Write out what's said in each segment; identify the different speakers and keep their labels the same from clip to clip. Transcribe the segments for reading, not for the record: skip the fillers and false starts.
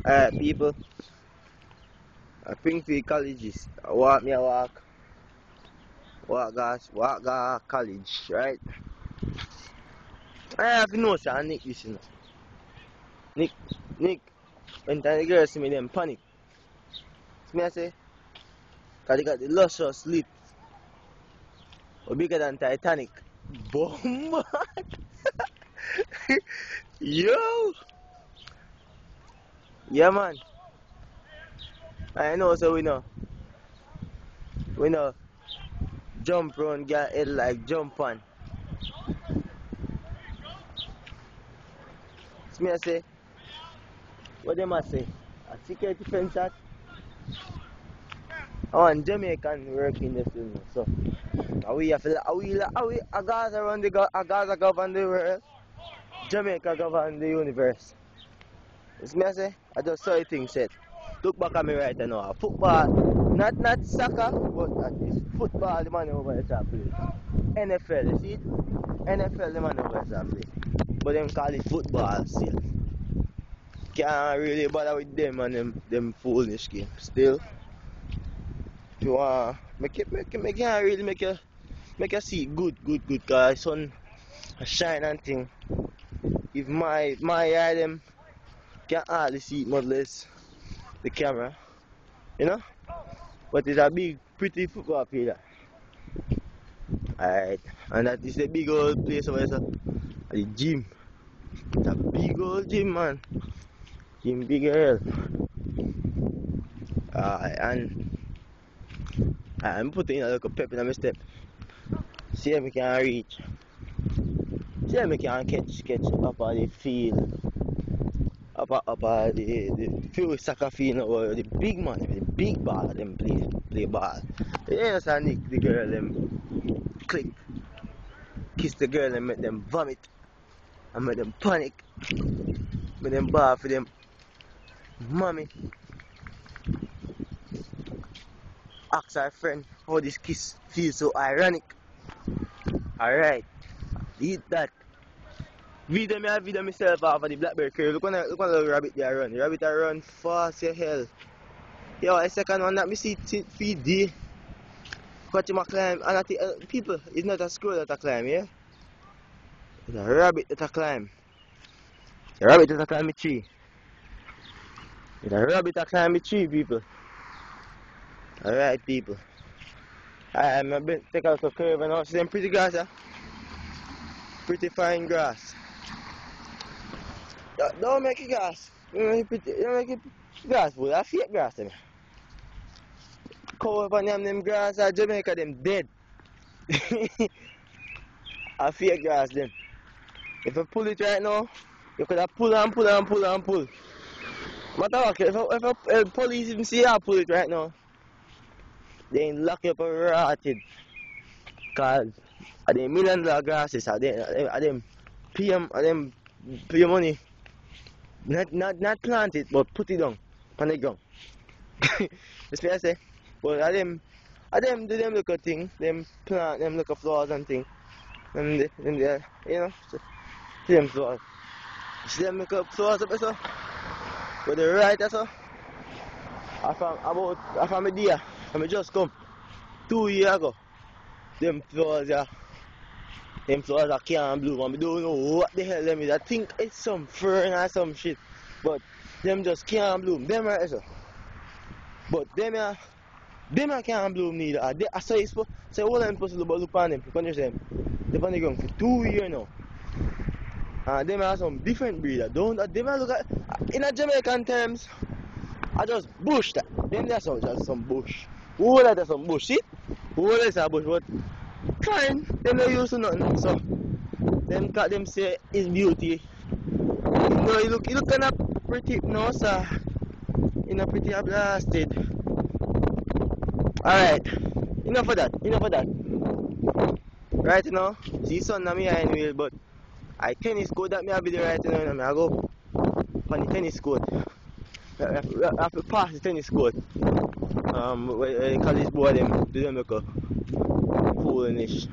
Speaker 1: Alright, people. Springfield colleges. Walk college, right? I have no say Nick this, you know. Nick, Nick, when the girls see me, them panic. See me I say, cause they got the luscious lips, or bigger than Titanic. Bomb! Yo! Yeah, man. I know, so we know, jump round, get head like jump on. See me I say, what them I say? A security fence at? I want Jamaican work in this business, so we have to, I guys around I guys govern the world, Jamaica govern the universe. It's me I say, I just saw it thing said. Look back at me right now, football, not soccer, but at least football the man over there play. NFL, you see it? NFL the man over there play. But them call it football still. Can't really bother with them and them foolish game. Still, if you want make can't really make you see good cause sun shine and thing. If my eye them can hardly see it much less the camera, you know? But it's a big pretty football field. Alright. And that is a big old place over there. The gym. It's a big old gym, man. Gym big hell. And I'm putting a little pep in my step. See if we can reach. See if we can catch up on the field. Up the field soccer field or the big man, the big ball them play ball. Yes, and Nick, the girl them click, kiss the girl and make them vomit and make them panic. Make them ball for them mommy. Ask our friend how this kiss feels so ironic. Alright, eat that. Video myself off of the blackberry curve. Look on the rabbit there run. The rabbit run fast as hell. Yo, a second one that me see feed day. Watch him a climb and I think people, it's not a squirrel that a climb, yeah? It's a rabbit that a climb. A rabbit that a climb a tree. It's a rabbit that climb a tree, people. Alright, people. I'm a bit take out the curve and now see them pretty grass, yeah? Pretty fine grass. Don't make it grass. Don't make it grass, boy. That's fake grass, them. Cover upon them grass at Jamaica, them dead. I fake grass, them. If I pull it right now, you could have pull. Matter what, if police even see I pull it right now, they ain't lock you up and rotted. Cause are them $1,000,000 grasses, are them pay money. Not plant it, but put it down on the ground. That's what I say. But I them do them little thing, them plant them little flowers and thing. And they, you know, see them flowers. See them little flowers up there, so. But the right there, so. I found a deer, and I just come 2 years ago. Them flowers, yeah. Them flowers are can't bloom, and I don't know what the hell them is. I think it's some fern or some shit. But them just can't bloom. Them right so. But them can't bloom neither. I say it's say what I'm supposed to look on them. You understand? They've been on the ground for 2 years now. And them are some different breed. Them look at in a Jamaican terms, I just bush that. Them there's just some bush. Who that some bush, see? Who that is a bush, but fine, them not used to nothing, so them say it's beauty. You know, you look kinda pretty no sir. You know pretty blasted. Alright. Enough of that. Right now, see sun na me iron wheel, but I tennis court that me have video right now, and I go on the tennis court. I have to pass the tennis court. Where college boy them do them like a foolish.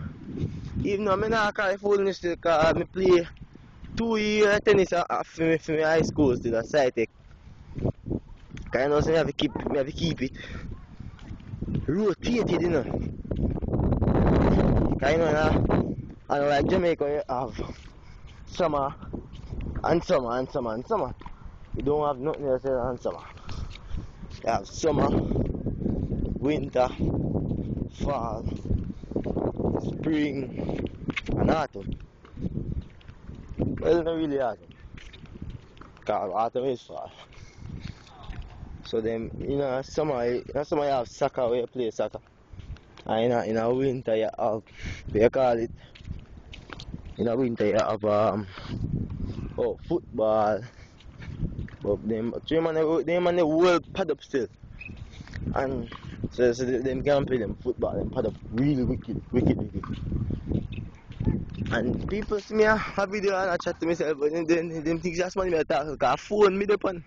Speaker 1: Even though I not call it foolish because I play 2 years tennis for my high school still at Cytec. Cause you know, so me have to keep it rotated, you know. Cause you know, I know like Jamaica, you have summer and summer and summer and summer. You don't have nothing else than summer. You have summer, winter, fall, spring, and autumn. Well, not really autumn. Cause autumn is fall. So then, summer you have soccer where you play soccer. And in a winter you have, what you call it? In a winter you have football. But them and the world pad up still. And so them can't play them football, them pad up really wicked. And people see me a video and I chat to myself, but then them think that's money me talk because I phone me upon.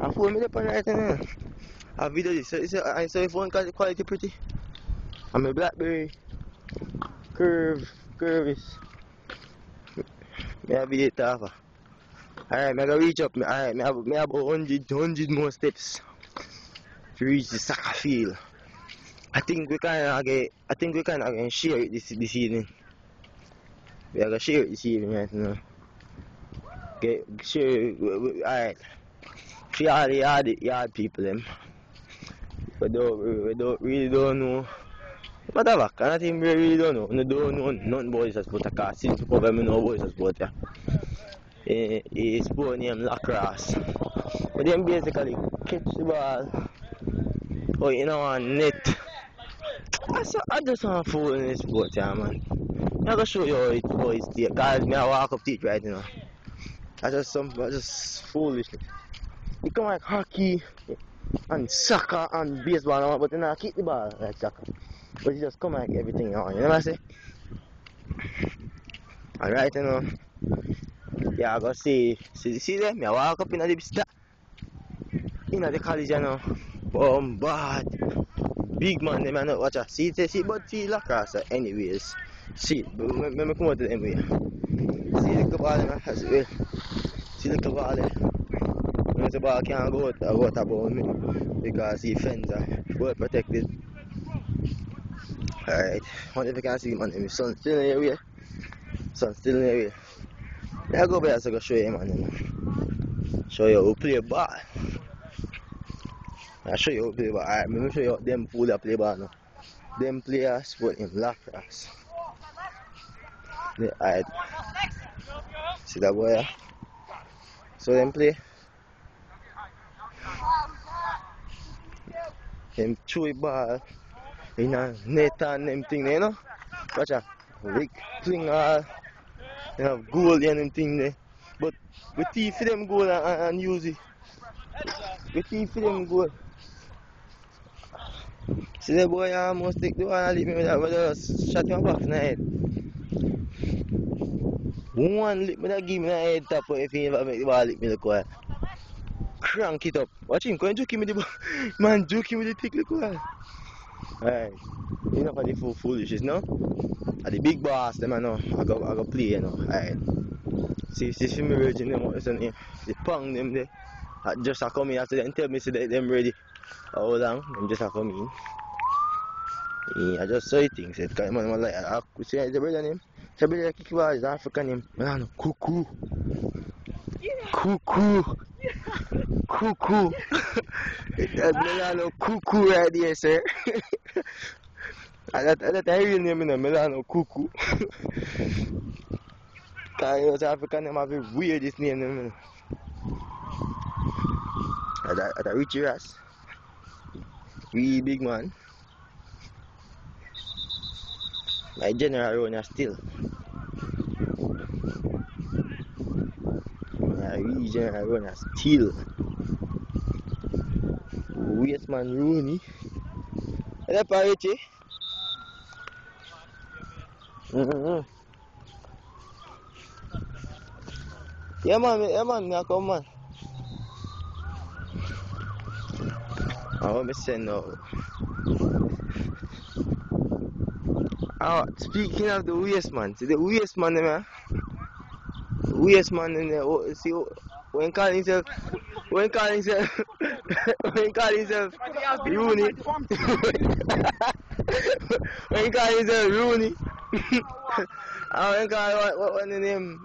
Speaker 1: I phone me upon right now. A video this. I saw your phone quality pretty. And my BlackBerry curve is me have video talk. Alright, I gotta reach up. Alright, me have about 100 more steps to reach the soccer field. I think we can share it this evening. We are gonna share it this evening right now. Okay, share it. Alright. For all the yard people them. We really don't know. Whatever, kind of thing we really don't know. We don't know nothing about this sport. Because since we cover me know about this sport, yeah. It's sport named lacrosse. But them basically catch the ball. Oh, you know, on net. I just want to fool in this sport, yeah, man. I'm gonna show you how it's there. Guys, me I walk up to it right now. I just foolishness. You come like hockey and soccer and baseball, but you know, kick the ball like soccer. But you just come like everything on. You know what I say? Alright, you know. Yeah, I go see them. I walk up in the college, you know. Bad. Big man, them I not watch out. See lacrosse anyways. See, let me come out to them here. See the ball, as well. See the ball there. Once the ball can't go out about me because the fence are well protected. Alright, wonder if you can see man, the sun still in the way. Sun still in the way. I go back so I can show you man. Show you how to play ball. I'll show you how to play ball. Alright, let me show you how them fool that play ball now. Them players sport in lacrosse. Alright. See that boy here? So them play. Them throw the ball in a net and them thing there, you know? Watch out. Rick fling all. They have goal and them thing there. But we thief for them goal and use it. We thief for them goal. See the boy almost take the one and leave me with that, but just shot him back in the head. One lick me that give me the head tap, but if he never make the ball lick me the quiet. Crank it up. Watch him, go and juke him with the ball. Man, juke him with the pick, look what. Alright. Enough of the foolishness, no? And the big boss, them I know. I go play, you know. Alright. See me virgin them out, listen here. The pong them there. Just a come in after them tell me so that them ready. How long? Them just a come in. Yeah, I just saw it things. It kind of like I see the brother name. The brother kick ball is African name. Man, cuckoo. Cuckoo. Cuckoo. That Milano Cuckoo right there, sir. That I real name in Milano Cuckoo. Because African name have a weirdest name. That Richie Ras. Really big man. My general runner still. My regional runner still. Waste man Rooney. Is that Richie? Yeah man, me come man. I want me send now. Speaking of the waste man, see the waste man, man. Waste man in there. See when When call himself, when call himself Rooney. When he call himself Rooney. And when call what the name?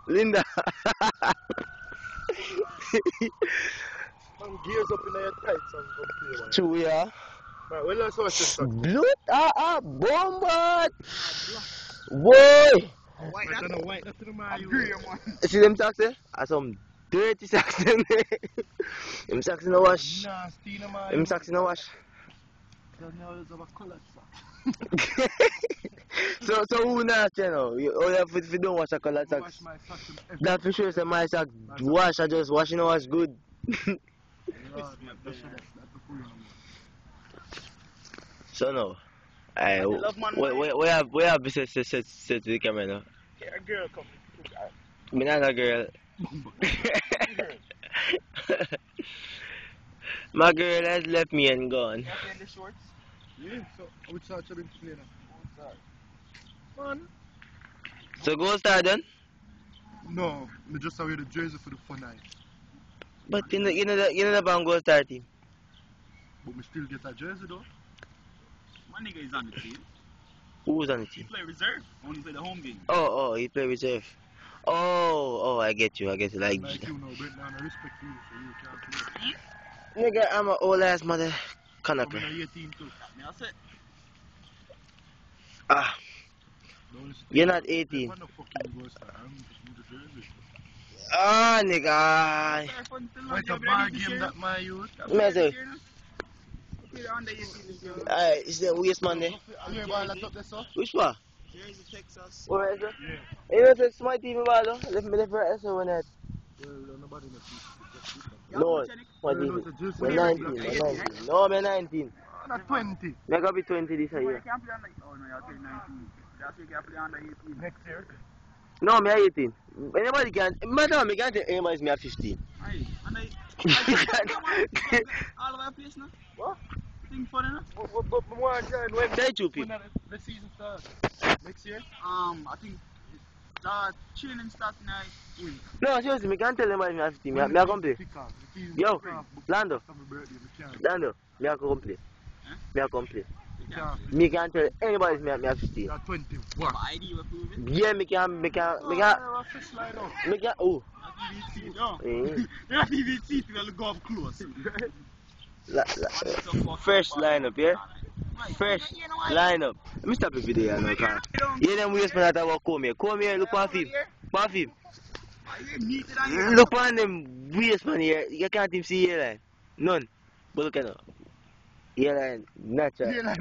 Speaker 1: Linda.
Speaker 2: Man, gears up in your tights and come play, man.
Speaker 1: True, yeah.
Speaker 2: Right, well, let's watch this.
Speaker 1: Blood, bomba. Boy.
Speaker 2: White, that's no white, that's the man. Agree, man.
Speaker 1: See them socks there? Are some dirty socks in there. Them socks in the wash.
Speaker 2: Nasty, no man.
Speaker 1: Them socks in the wash.
Speaker 2: Don't know there's a colored sock.
Speaker 1: So who nasty, you know? All you have if you don't wash a colored socks.
Speaker 2: Wash my socks in every
Speaker 1: That for sure say my sock wash, I just wash, you know what's good.
Speaker 2: Lord, man, that's the fool, man.
Speaker 1: So no. We have to set to the camera now.
Speaker 2: Yeah, a girl come.
Speaker 1: Me not a girl. My girl has left me and gone.
Speaker 2: You have the shorts? Yeah, so which side should we play now? Man.
Speaker 1: So go start then?
Speaker 2: No, we just wear the jersey for the fun night.
Speaker 1: But you know the band go start team.
Speaker 2: But we still get a jersey though.
Speaker 3: My nigga is on the team.
Speaker 1: Who's on the
Speaker 3: He
Speaker 1: team?
Speaker 3: play reserve. Only play the home game.
Speaker 1: Oh, he play reserve. Oh, I get you. Like,
Speaker 2: Like you know, but now I respect you, so you can't play.
Speaker 1: nigga, I'm an old ass mother
Speaker 2: I'm
Speaker 1: connector.
Speaker 2: in 18 too.
Speaker 3: Me I say.
Speaker 1: Ah, you're not 18.
Speaker 2: Man, no fucking go start. I'm just with the jersey.
Speaker 1: Ah, nigga.
Speaker 3: Fair fun till now,
Speaker 2: It's a
Speaker 3: you're
Speaker 2: bad
Speaker 3: ready this
Speaker 2: game
Speaker 3: year.
Speaker 2: that my youth.
Speaker 1: Me I say,
Speaker 3: Play the under 18 this year.
Speaker 1: alright, it's the waste man there.
Speaker 2: Are you about to top this up?
Speaker 1: Which one?
Speaker 3: Jersey, Texas.
Speaker 1: Where is it?
Speaker 2: Yeah.
Speaker 1: You know, it's my team about though. Left me right so when that.
Speaker 2: Well, nobody knows.
Speaker 1: No, my team. We're 19. No, I'm 19.
Speaker 2: Not 20.
Speaker 1: Me gonna be 20 this
Speaker 3: You
Speaker 1: year.
Speaker 3: can't play under. Oh no, you're playing 19. Just you can play under 18.
Speaker 2: Next year.
Speaker 1: No, me 18. Anybody can. Madam, me can't tell anybody me 15.
Speaker 3: Aye, under. All over the place now.
Speaker 2: What?
Speaker 3: Thing funny now.
Speaker 2: But more than when
Speaker 1: Tell you people.
Speaker 2: the season starts. Next year?
Speaker 3: I think the training starts tonight.
Speaker 1: No, seriously, me can't tell anybody me 15. Me I come play. Yo, Lando, Lando, me I come play. Me I come play. Me can't tell anybody me 15.
Speaker 2: You're 21.
Speaker 3: My ID will prove it.
Speaker 1: Yeah, me can. Oh.
Speaker 3: No.
Speaker 1: Eh.
Speaker 3: You're not even see it, we'll go up close.
Speaker 1: Fresh lineup, yeah? Fresh lineup. Let me stop the video now, car. Yeah, them waste man that about come here. Come here, look on him. Look on them waste man here. You can't even see here line. None. But look at now. Here line, natural.